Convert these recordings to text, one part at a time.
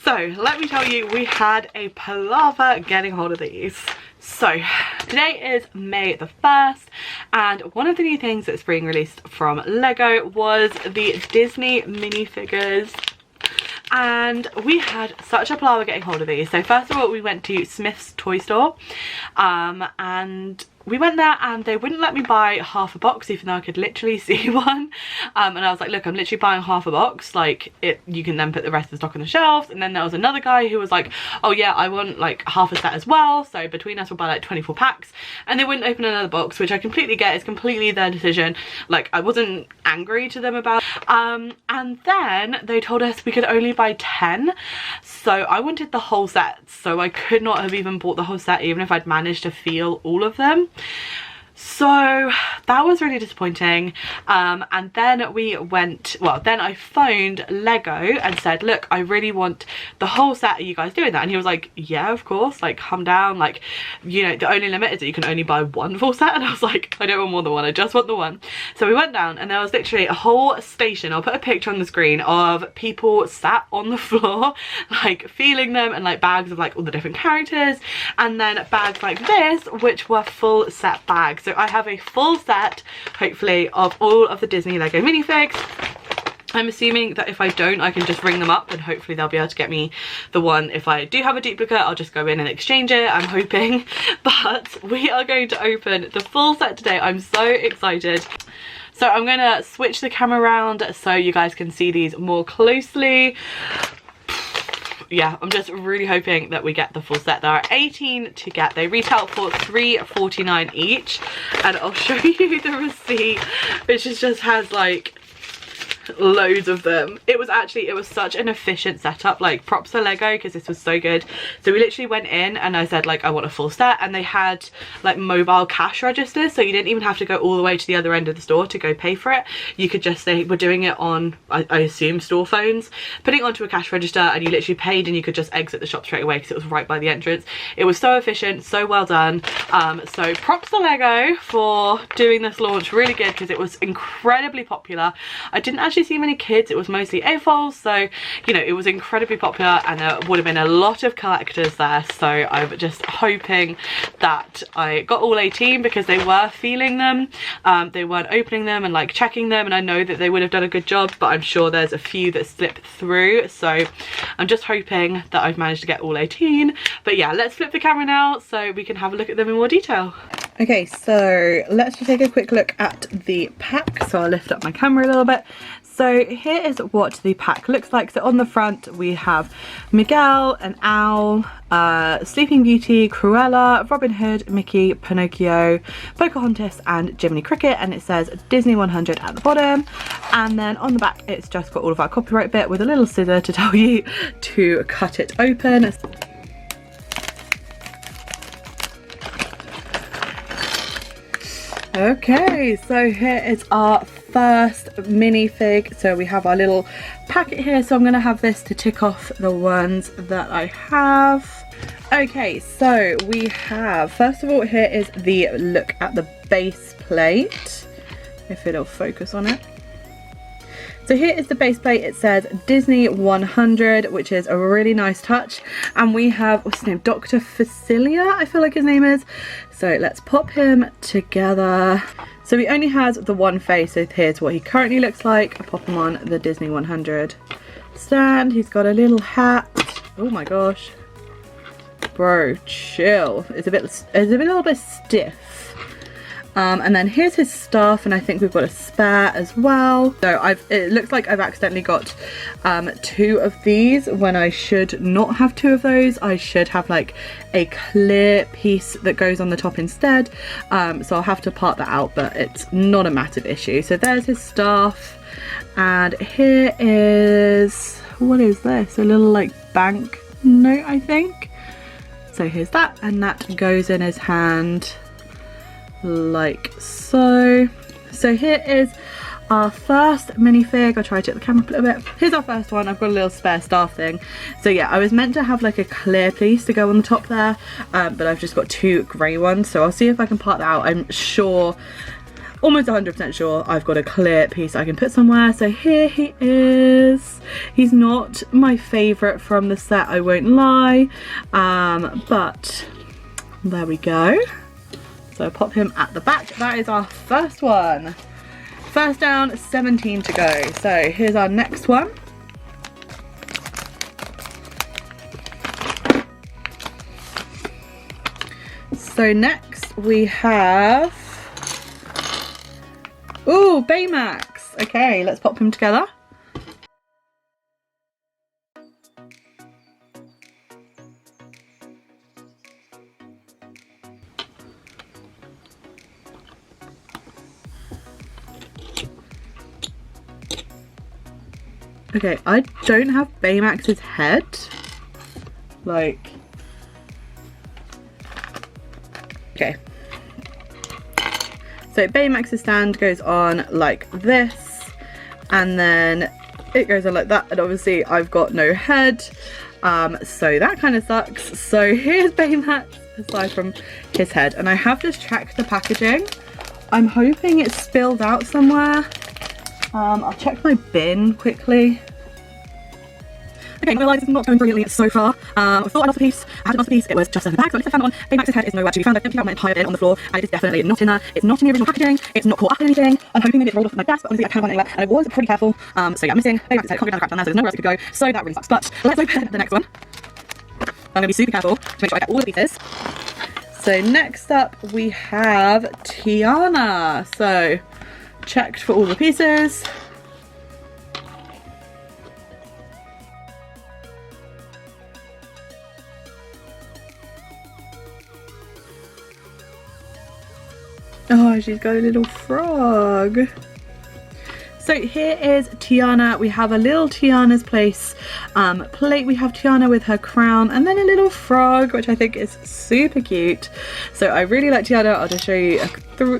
So let me tell you, we had a palaver getting hold of these. So today is May the 1st, and one of the new things that's being released from Lego was the Disney minifigures. And we had such a palaver getting hold of these. So first of all, we went to Smith's toy store, and we went there and they wouldn't let me buy half a box even though I could literally see one. And I was like, look, I'm literally buying half a box, like you can then put the rest of the stock on the shelves. And then there was another guy who was like, oh yeah, I want like half a set as well, so between us we'll buy like 24 packs. And they wouldn't open another box, which I completely get. It's completely their decision. Like, I wasn't angry to them about and then they told us we could only buy 10, so I wanted the whole set, so I could not have even bought the whole set even if I'd managed to feel all of them. So that was really disappointing. And then we went, well, then I phoned Lego and said, look, I really want the whole set. Are you guys doing that? And he was like, yeah, of course, like calm down, like, you know, the only limit is that you can only buy one full set. And I was like, I don't want more than one, I just want the one. So we went down and there was literally a whole station, I'll put a picture on the screen, of people sat on the floor like feeling them, and like bags of like all the different characters, and then bags like this which were full set bags. So I have a full set, hopefully, of all of the Disney Lego minifigs. I'm assuming that if I don't, I can just ring them up and hopefully they'll be able to get me the one. If I do have a duplicate, I'll just go in and exchange it, I'm hoping. But we are going to open the full set today. I'm so excited. So I'm going to switch the camera around so you guys can see these more closely. Yeah, I'm just really hoping that we get the full set. There are 18 to get. They retail for $3.49 each, and I'll show you the receipt, which just has like loads of them. It was such an efficient setup, like props to Lego because this was so good. So we literally went in and I said like I want a full set, and they had like mobile cash registers, so you didn't even have to go all the way to the other end of the store to go pay for it. You could just say we're doing it on, I assume, store phones, putting it onto a cash register, and you literally paid and you could just exit the shop straight away because it was right by the entrance. It was so efficient, so well done. So props to Lego for doing this launch, really good, because it was incredibly popular. I didn't actually see many kids, it was mostly AFOLs, so you know, it was incredibly popular, and there would have been a lot of collectors there. So I'm just hoping that I got all 18 because they were feeling them. They weren't opening them and like checking them, and I know that they would have done a good job, but I'm sure there's a few that slipped through, so I'm just hoping that I've managed to get all 18. But yeah, let's flip the camera now so we can have a look at them in more detail. Okay, so let's just take a quick look at the pack. So I'll lift up my camera a little bit. So here is what the pack looks like. So on the front we have Miguel, an owl, Sleeping Beauty, Cruella, Robin Hood, Mickey, Pinocchio, Pocahontas and Jiminy Cricket, and it says Disney 100 at the bottom. And then on the back it's just got all of our copyright bit with a little scissor to tell you to cut it open. Okay, so here is our first minifig. So we have our little packet here, so I'm going to have this to tick off the ones that I have. Okay, so we have, first of all, here is the look at the base plate, if it'll focus on it. So here is the base plate. It says Disney 100, which is a really nice touch. And we have, what's his name? Dr. Facilia, I feel like his name is. So let's pop him together. So he only has the one face, so here's what he currently looks like. I pop him on the Disney 100 stand. He's got a little hat. Oh my gosh. Bro, chill. It's a little bit stiff. And then here's his staff, and I think we've got a spare as well. So it looks like I've accidentally got 2 of these when I should not have 2 of those. I should have like a clear piece that goes on the top instead. So I'll have to part that out, but it's not a massive issue. So there's his staff, and here is, what is this? A little like bank note, I think. So here's that, and that goes in his hand like so. So here is our first minifig. I'll try to get the camera up a little bit. Here's our first one. I've got a little spare staff thing. So yeah, I was meant to have like a clear piece to go on the top there, but I've just got 2 grey ones, so I'll see if I can part that out. I'm sure almost 100% sure I've got a clear piece I can put somewhere. So here he is. He's not my favourite from the set, I won't lie, but there we go. So I'll pop him at the back. That is our first one. First down, 17 to go. So here's our next one. So next we have, ooh, Baymax. Okay, let's pop him together. Okay, I don't have Baymax's head. Like, okay. So Baymax's stand goes on like this, and then it goes on like that, and obviously I've got no head, so that kind of sucks. So here's Baymax aside from his head, and I have just checked the packaging. I'm hoping it's spilled out somewhere. I'll check my bin quickly. Okay, my life is not going brilliantly so far. I thought I lost a piece. I had a masterpiece. It was just in the bag, so I found it on. Baymax's head is nowhere to be found. I've emptied out my entire bin on the floor, and it is definitely not in there. It's not in the original packaging. It's not caught up in anything. I'm hoping maybe it's rolled off my desk, but honestly I can't find it anywhere. And I was pretty careful. So yeah, I'm missing Baymax's head. Can't get down the crap down there, so there's nowhere else it could go. So that really sucks. But let's open the next one. I'm gonna be super careful to make sure I get all the pieces. So next up we have Tiana. So checked for all the pieces. Oh, she's got a little frog. So here is Tiana. We have a little Tiana's Place plate. We have Tiana with her crown and then a little frog, which I think is super cute. So I really like Tiana. I'll just show you a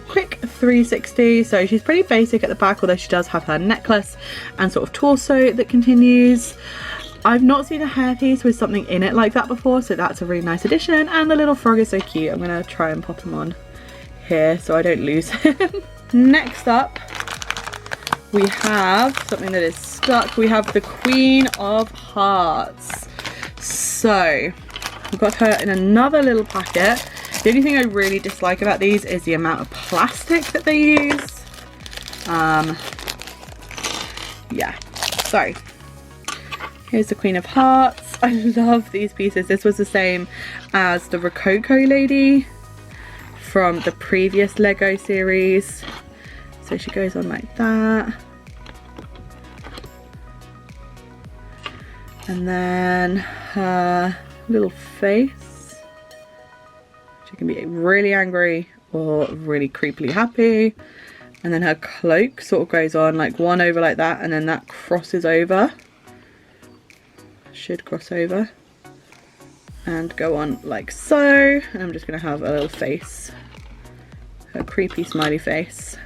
quick 360. So she's pretty basic at the back, although she does have her necklace and sort of torso that continues. I've not seen a hairpiece with something in it like that before, so that's a really nice addition. And the little frog is so cute. I'm gonna try and pop him on here so I don't lose him. Next up we have something that is stuck. We have the Queen of Hearts. So we've got her in another little packet. The only thing I really dislike about these is the amount of plastic that they use. Yeah, so here's the Queen of Hearts. I love these pieces. This was the same as the Rococo lady from the previous Lego series. So she goes on like that. And then her little face. She can be really angry or really creepily happy. And then her cloak sort of goes on like one over like that, and then that crosses over. Should cross over. And go on like so. And I'm just going to have a little face. Her creepy smiley face.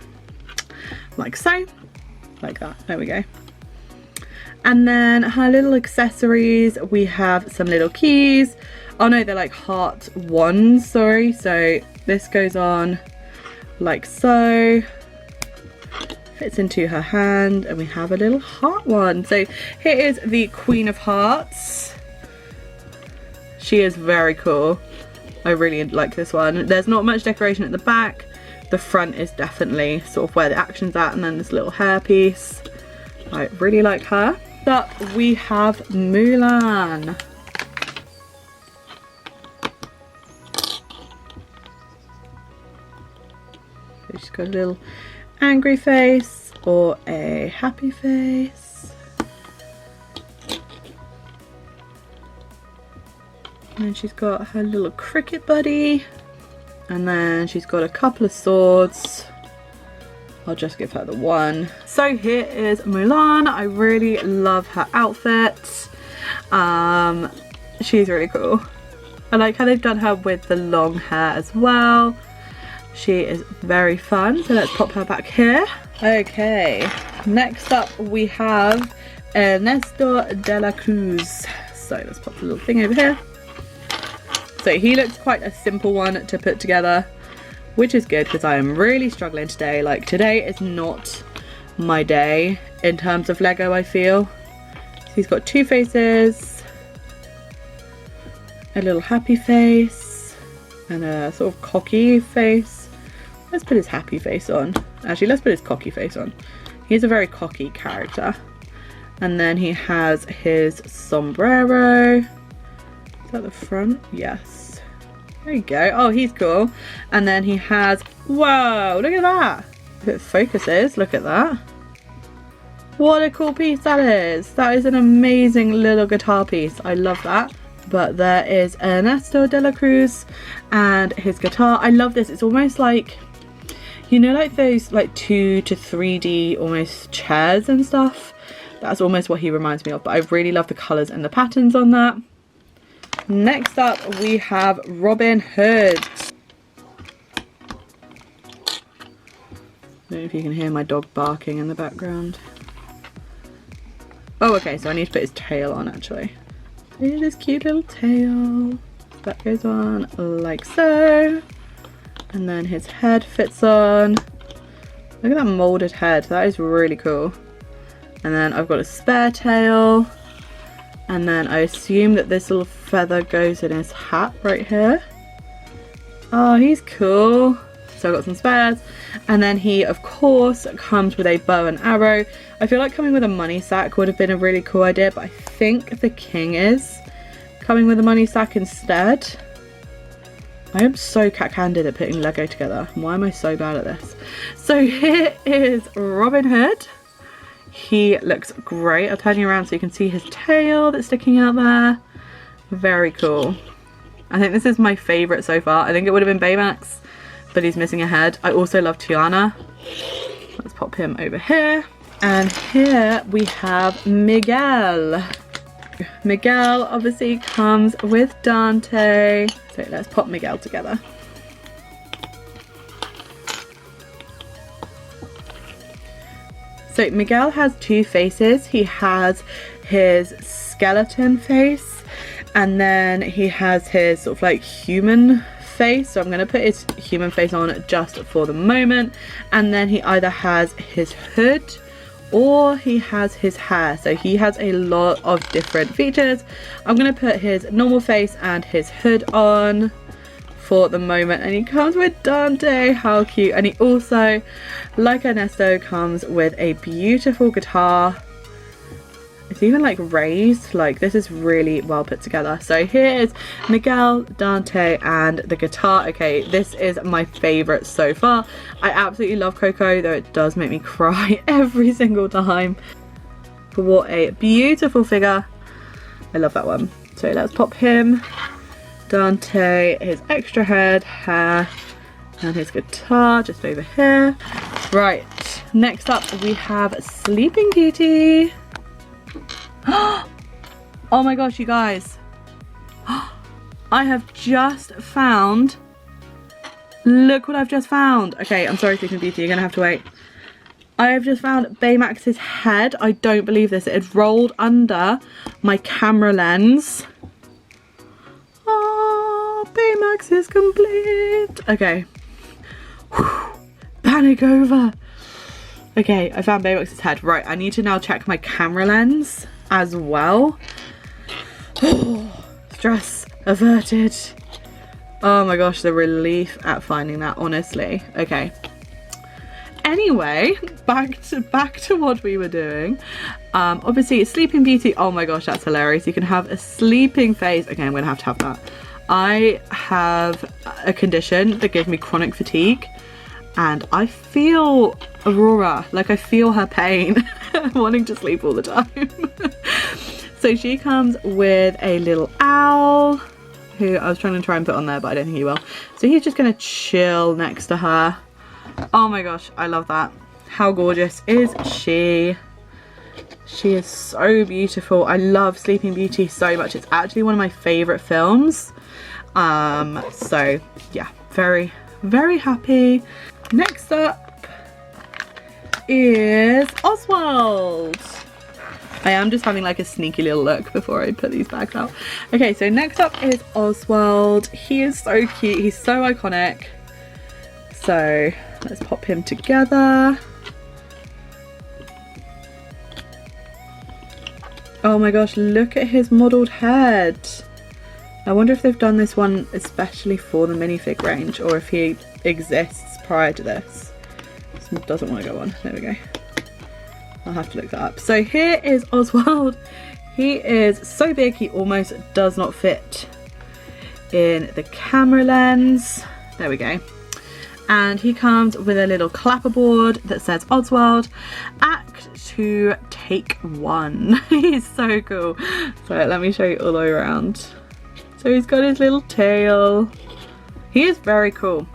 Like so. Like that. There we go. And then her little accessories. We have some little keys. Oh no, they're like heart wands, sorry. So this goes on like so. Fits into her hand. And we have a little heart one. So here is the Queen of Hearts. She is very cool. I really like this one. There's not much decoration at the back. The front is definitely sort of where the action's at, and then this little hair piece. I really like her. Up we have Mulan. So she's got a little angry face or a happy face. And then she's got her little cricket buddy. And then she's got a couple of swords. I'll just give her the one. So here is Mulan. I really love her outfit. She's really cool. I like how they've done her with the long hair as well. She is very fun. So let's pop her back here. Okay, next up we have Ernesto de la Cruz. So let's pop the little thing over here. So he looks quite a simple one to put together. which is good because I am really struggling today. Like, today is not my day in terms of Lego, I feel. So he's got two faces, a little happy face and a sort of cocky face. Let's put his happy face on. Actually, let's put his cocky face on. He's a very cocky character. And then he has his sombrero. Is that the front? Yes. There you go. Oh, he's cool. And then he has, whoa, look at that. If it focuses, look at that. What a cool piece that is. That is an amazing little guitar piece. I love that. But there is Ernesto de la Cruz and his guitar. I love this. It's almost like, you know, like those like 2 to 3D almost chairs and stuff. That's almost what he reminds me of. But I really love the colours and the patterns on that. Next up we have Robin Hood. I don't know if you can hear my dog barking in the background. Oh, okay, so I need to put his tail on actually. Look at his cute little tail. That goes on like so. And then his head fits on. Look at that moulded head. That is really cool. And then I've got a spare tail. And then I assume that this little feather goes in his hat right here. Oh, he's cool. So I've got some spares. And then he, of course, comes with a bow and arrow. I feel like coming with a money sack would have been a really cool idea, but I think the king is coming with a money sack instead. I am so cack-handed at putting Lego together. Why am I so bad at this? So here is Robin Hood. He looks great. I'll turn you around so you can see his tail that's sticking out there. Very cool. I think this is my favourite so far. I think it would have been Baymax, but he's missing a head. I also love Tiana. Let's pop him over here. And here we have Miguel. Miguel obviously comes with Dante. So let's pop Miguel together. So Miguel has two faces. He has his skeleton face and then he has his sort of like human face. So I'm going to put his human face on just for the moment. And then he either has his hood or he has his hair. So he has a lot of different features. I'm going to put his normal face and his hood on for the moment, and he comes with Dante. How cute. And he also, like Ernesto, comes with a beautiful guitar. It's even like raised. Like, this is really well put together. So here's Miguel, Dante and the guitar. Okay, this is my favorite so far. I absolutely love Coco, though it does make me cry every single time. But what a beautiful figure. I love that one. So let's pop him, Dante, his extra head, hair and his guitar just over here. Right, next up we have Sleeping Beauty. Oh my gosh, you guys. I have just found, look what I've just found. Okay, I'm sorry Sleeping Beauty, you're gonna have to wait. I have just found Baymax's head. I don't believe this. It had rolled under my camera lens. Oh, Baymax is complete. Okay. Whew. Panic over. Okay, I found Baymax's head. Right, I need to now check my camera lens as well. Oh, stress averted. Oh my gosh, the relief at finding that, honestly. Okay. Anyway, back to what we were doing. Obviously, Sleeping Beauty. Oh my gosh, that's hilarious. You can have a sleeping face. Okay, I'm gonna have that. I have a condition that gives me chronic fatigue, and I feel Aurora, like I feel her pain, wanting to sleep all the time. So she comes with a little owl, who I was trying to put on there, but I don't think he will. So he's just gonna chill next to her. Oh my gosh, I love that. How gorgeous is she? She is so beautiful. I love Sleeping Beauty so much. It's actually one of my favorite films. So yeah, very, very happy. Next up is Oswald. I am just having like a sneaky little look before I put these bags out. Okay, so next up is Oswald. He is so cute. He's so iconic. So let's pop him together. Oh my gosh, look at his modelled head. I wonder if they've done this one especially for the minifig range, or if he exists prior to this. This doesn't want to go on. There we go. I'll have to look that up. So here is Oswald. He is so big he almost does not fit in the camera lens. There we go. And he comes with a little clapperboard that says Oswald, Act 2, Take 1. He's so cool. So let me show you all the way around. So he's got his little tail. He is very cool.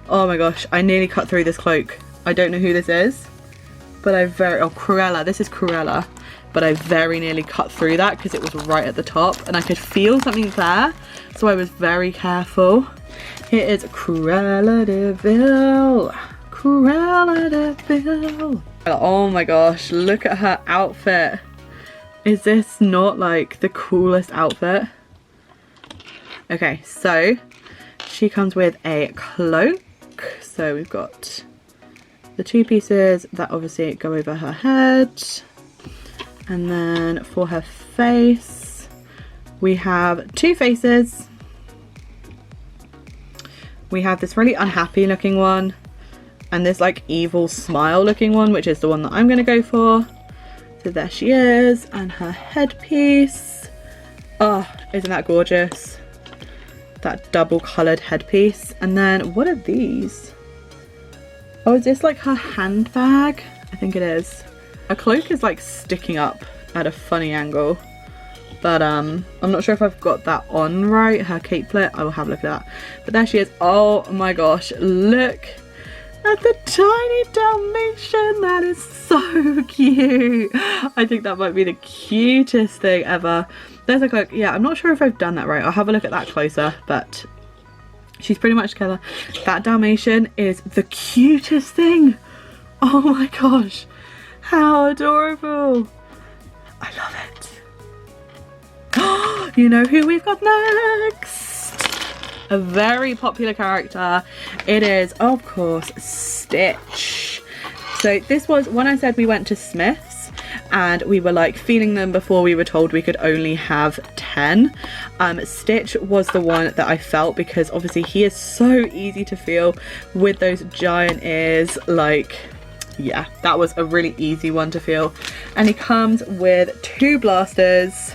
Oh my gosh, I nearly cut through this cloak. I don't know who this is, but oh, Cruella. This is Cruella. But I very nearly cut through that because it was right at the top and I could feel something there. So I was very careful. Here is Cruella de Vil. Cruella de Vil. Oh my gosh, look at her outfit. Is this not like the coolest outfit? Okay, so she comes with a cloak. So we've got the two pieces that obviously go over her head. And then for her face, we have two faces. We have this really unhappy looking one and this like evil smile looking one, which is the one that I'm going to go for. So there she is, and her headpiece. Oh, isn't that gorgeous? That double coloured headpiece. And then what are these? Oh, is this like her handbag? I think it is. Her cloak is like sticking up at a funny angle. But I'm not sure if I've got that on right. Her cape flip, I will have a look at that. But there she is. Oh my gosh, look at the tiny Dalmatian. That is so cute. I think that might be the cutest thing ever. There's a cloak. Yeah, I'm not sure if I've done that right. I'll have a look at that closer, but she's pretty much together. That Dalmatian is the cutest thing. Oh my gosh, how adorable. I love it. You know who we've got next? A very popular character. It is, of course, Stitch. So this was when I said we went to Smith's and we were like feeling them before we were told we could only have 10. Stitch was the one that I felt because obviously he is so easy to feel with those giant ears. Like, yeah, that was a really easy one to feel. And he comes with two blasters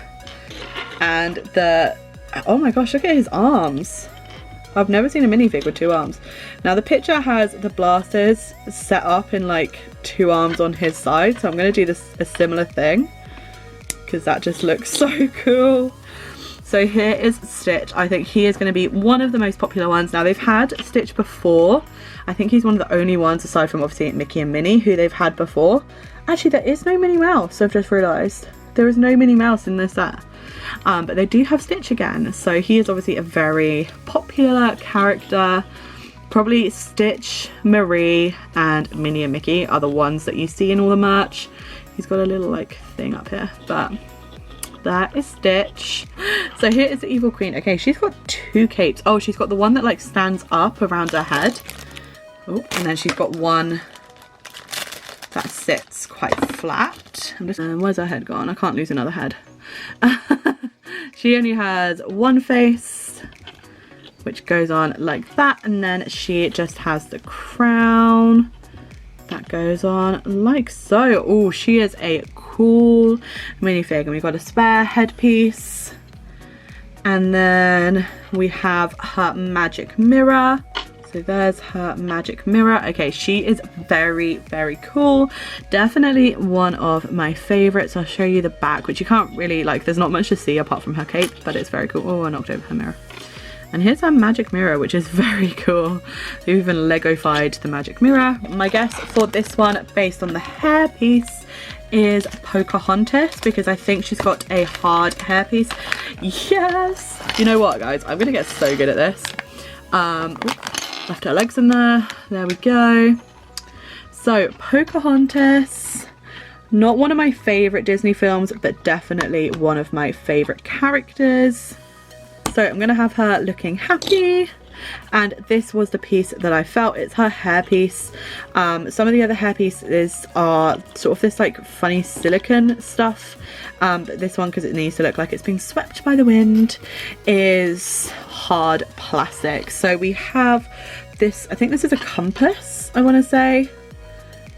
and the, oh my gosh, look at his arms. I've never seen a minifig with two arms. Now the picture has the blasters set up in like two arms on his side, so I'm going to do this a similar thing because that just looks so cool. So here is Stitch. I think he is going to be one of the most popular ones. Now they've had Stitch before. I think he's one of the only ones aside from obviously Mickey and Minnie who they've had before. Actually, there is no Minnie Mouse, I've just realised. There is no Minnie Mouse in this set. But they do have Stitch again. So he is obviously a very popular character. Probably Stitch, Marie and Minnie and Mickey are the ones that you see in all the merch. He's got a little like thing up here, but that is Stitch. So here is the Evil Queen. Okay, she's got two capes. Oh, she's got the one that like stands up around her head. Oh, and then she's got one that sits quite flat. Where's her head gone? I can't lose another head. She only has one face, which goes on like that, and then she just has the crown that goes on like so. Oh, she is a cool minifig, and we've got a spare headpiece, and then we have her magic mirror. So there's her magic mirror. Okay, she is very, very cool. Definitely one of my favorites. I'll show you the back, which you can't really, like, there's not much to see apart from her cape, but it's very cool. Oh, I knocked over her mirror. And here's her magic mirror, which is very cool. They've even Lego-fied the magic mirror. My guess for this one, based on the hairpiece, is Pocahontas, because I think she's got a hard hairpiece. Yes! You know what, guys? I'm gonna get so good at this. Left her legs in there. There we go. So Pocahontas, not one of my favourite Disney films, but definitely one of my favourite characters. So I'm going to have her looking happy. and this was the piece that I felt. It's her hairpiece. Some of the other hairpieces are sort of this like funny silicone stuff, but this one, because it needs to look like it's being swept by the wind, is hard plastic. So we have this, I think this is a compass, I want to say,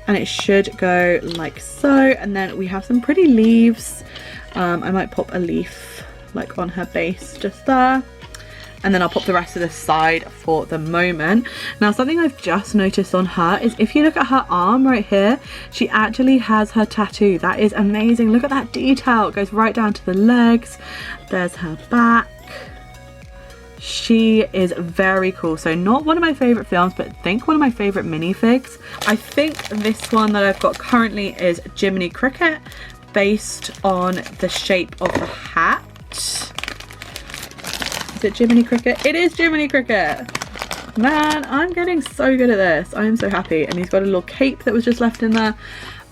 and it should go like so. And then we have some pretty leaves. I might pop a leaf like on her base just there, and then I'll pop the rest of the side for the moment. Now, something I've just noticed on her is if you look at her arm right here, she actually has her tattoo. That is amazing. Look at that detail. It goes right down to the legs. There's her back. She is very cool. So not one of my favorite films, but I think one of my favorite minifigs. I think this one that I've got currently is Jiminy Cricket, based on the shape of the hat. Is it Jiminy Cricket? It is Jiminy Cricket. Man, I'm getting so good at this. I am so happy. And he's got a little cape that was just left in there.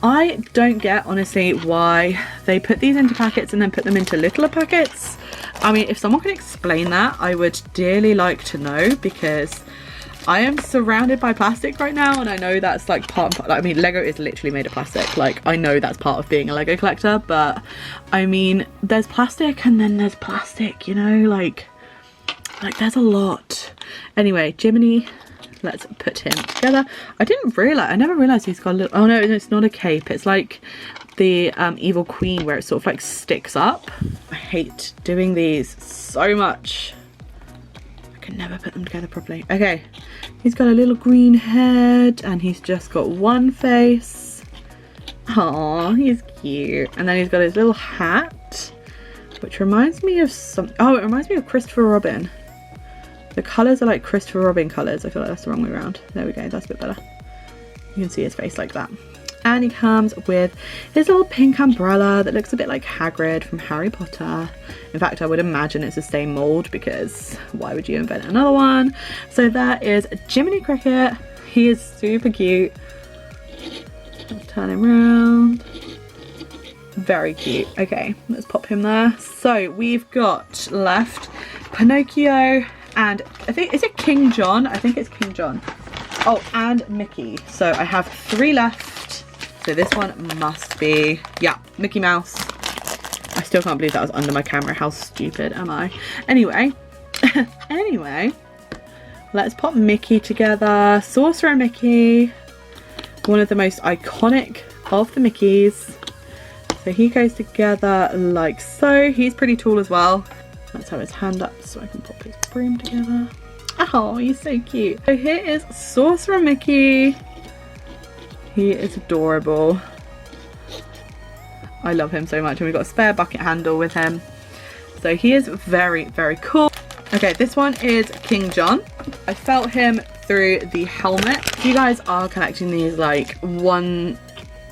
I don't get, honestly, why they put these into packets and then put them into littler packets. I mean, if someone can explain that, I would dearly like to know, because I am surrounded by plastic right now, and I know that's like part of, I mean, Lego is literally made of plastic. Like, I know that's part of being a Lego collector, but I mean, there's plastic and then there's plastic, you know, like there's a lot. Anyway, Jiminy, let's put him together. I never realized he's got a little, oh no, it's not a cape. It's like the Evil Queen, where it sort of like sticks up. I hate doing these so much. I can never put them together properly. Okay, he's got a little green head and he's just got one face. Aww, he's cute. And then he's got his little hat, which reminds me of some, oh, it reminds me of Christopher Robin. The colours are like Christopher Robin colours. I feel like that's the wrong way around. There we go, that's a bit better. You can see his face like that. And he comes with his little pink umbrella that looks a bit like Hagrid from Harry Potter. In fact, I would imagine it's the same mould, because why would you invent another one? So that is Jiminy Cricket. He is super cute. Let's turn him around. Very cute. Okay, let's pop him there. So we've got left Pinocchio and I think, is it King John? I think it's King John. Oh, and Mickey. So I have 3 left. So this one must be, yeah, Mickey Mouse. I still can't believe that was under my camera. How stupid am I? Anyway, anyway, let's pop Mickey together. Sorcerer Mickey, one of the most iconic of the Mickeys. So he goes together like so. He's pretty tall as well. Let's have his hand up so I can pop his broom together. Oh, he's so cute. So here is Sorcerer Mickey. He is adorable. I love him so much. And we've got a spare bucket handle with him. So he is very, very cool. Okay, this one is King John. I felt him through the helmet. If you guys are collecting these like one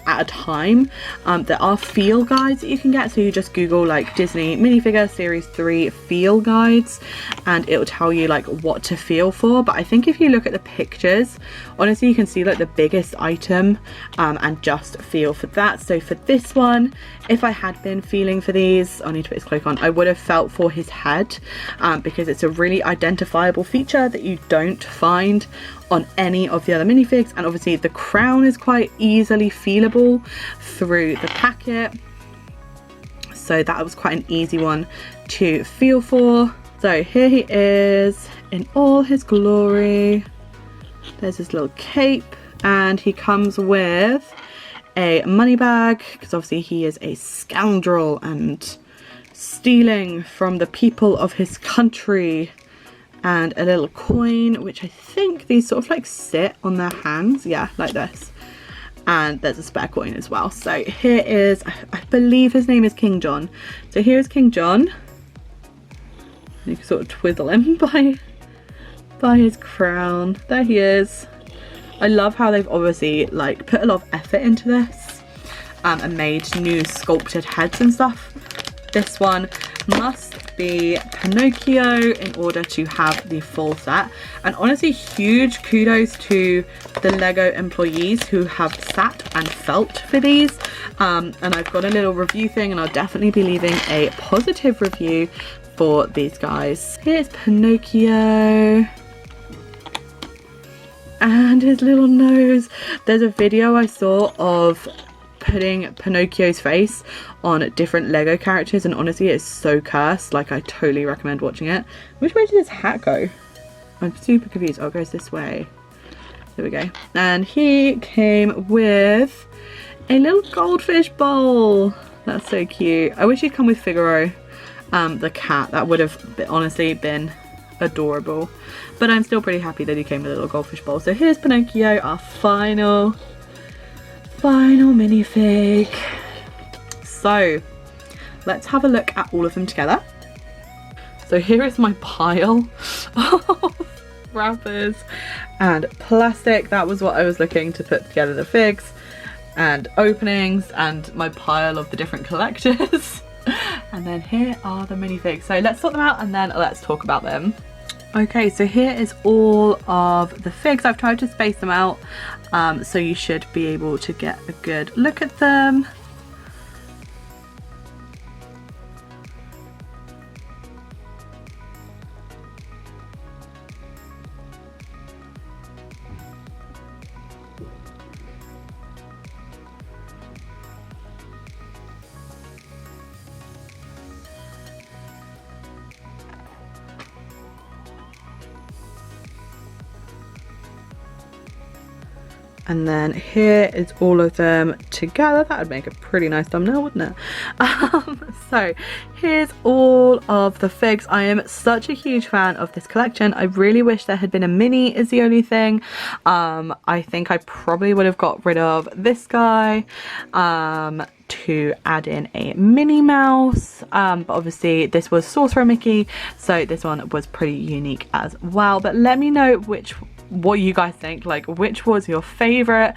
at a time, there are feel guides that you can get. So you just Google like Disney minifigure series 3 feel guides and it will tell you like what to feel for. But I think if you look at the pictures, honestly, you can see like the biggest item and just feel for that. So for this one, if I had been feeling for these, I need to put his cloak on, I would have felt for his head because it's a really identifiable feature that you don't find on any of the other minifigs. And obviously the crown is quite easily feelable through the packet, so that was quite an easy one to feel for. So here he is in all his glory. There's his little cape and he comes with a money bag because obviously he is a scoundrel and stealing from the people of his country, and a little coin, which I think these sort of like sit on their hands, yeah, like this. And there's a spare coin as well. So here is, I believe his name is King John. So here's King John. You can sort of twiddle him by his crown. There he is. I love how they've obviously like put a lot of effort into this and made new sculpted heads and stuff. This one must be Pinocchio in order to have the full set. And honestly, huge kudos to the Lego employees who have sat and felt for these. And I've got a little review thing and I'll definitely be leaving a positive review for these guys. Here's Pinocchio. and his little nose. There's a video I saw of putting Pinocchio's face on different Lego characters, and honestly it's so cursed. Like, I totally recommend watching it. Which way did his hat go? I'm super confused. Oh, it goes this way. There we go. And he came with a little goldfish bowl. That's so cute. I wish he'd come with Figaro, the cat. That would have honestly been adorable. But I'm still pretty happy that he came with a little goldfish bowl. So here's Pinocchio, our final minifig. So let's have a look at all of them together. So here is my pile of wrappers and plastic. That was what I was looking to put together the figs and openings, and my pile of the different collectors. And then here are the minifigs. So let's sort them out and then let's talk about them. Okay, so here is all of the figs. I've tried to space them out, so you should be able to get a good look at them. And then here is all of them together. That would make a pretty nice thumbnail, wouldn't it? So here's all of the figs. I am such a huge fan of this collection. I really wish there had been a mini is the only thing. I think I probably would have got rid of this guy to add in a Minnie Mouse, but obviously this was Sorcerer Mickey, so this one was pretty unique as well. But let me know what you guys think, like which was your favorite.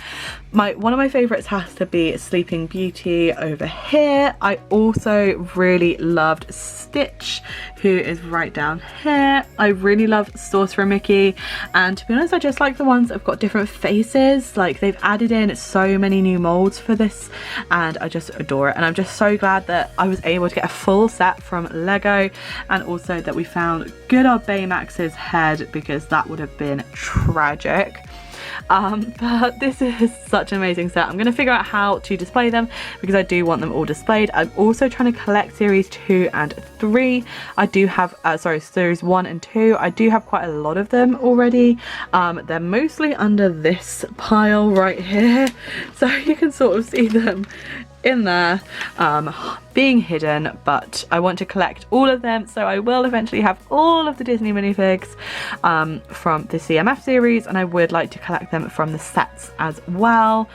One of my favorites has to be Sleeping Beauty over here. I also really loved Stitch, who is right down here. I really love Sorcerer Mickey, and to be honest I just like the ones that have got different faces. Like, they've added in so many new molds for this and I just adore it. And I'm just so glad that I was able to get a full set from Lego, and also that we found good old Baymax's head, because that would have been tragic. But this is such an amazing set. I'm going to figure out how to display them, because I do want them all displayed. I'm also trying to collect series 2 and 3. I do have series 1 and 2. I do have quite a lot of them already. They're mostly under this pile right here, so you can sort of see them in there being hidden, but I want to collect all of them, so I will eventually have all of the Disney minifigs from the CMF series, and I would like to collect them from the sets as well.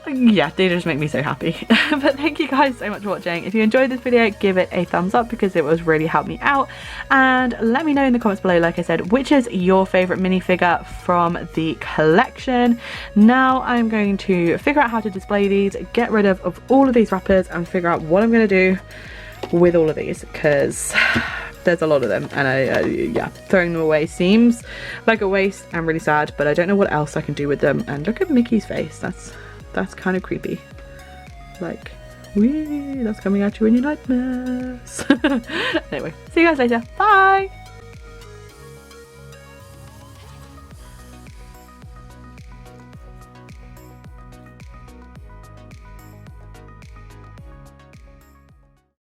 Yeah, they just make me so happy. But thank you guys so much for watching. If you enjoyed this video, give it a thumbs up, because it was really helped me out, and let me know in the comments below, like I said, which is your favorite minifigure from the collection. Now I'm going to figure out how to display these, get rid of all of these wrappers, and figure out what I'm going to do with all of these, because there's a lot of them, and yeah, throwing them away seems like a waste. I'm really sad, but I don't know what else I can do with them. And look at Mickey's face. That's kind of creepy. Like, wee, that's coming at you in your nightmares. Anyway, see you guys later. Bye!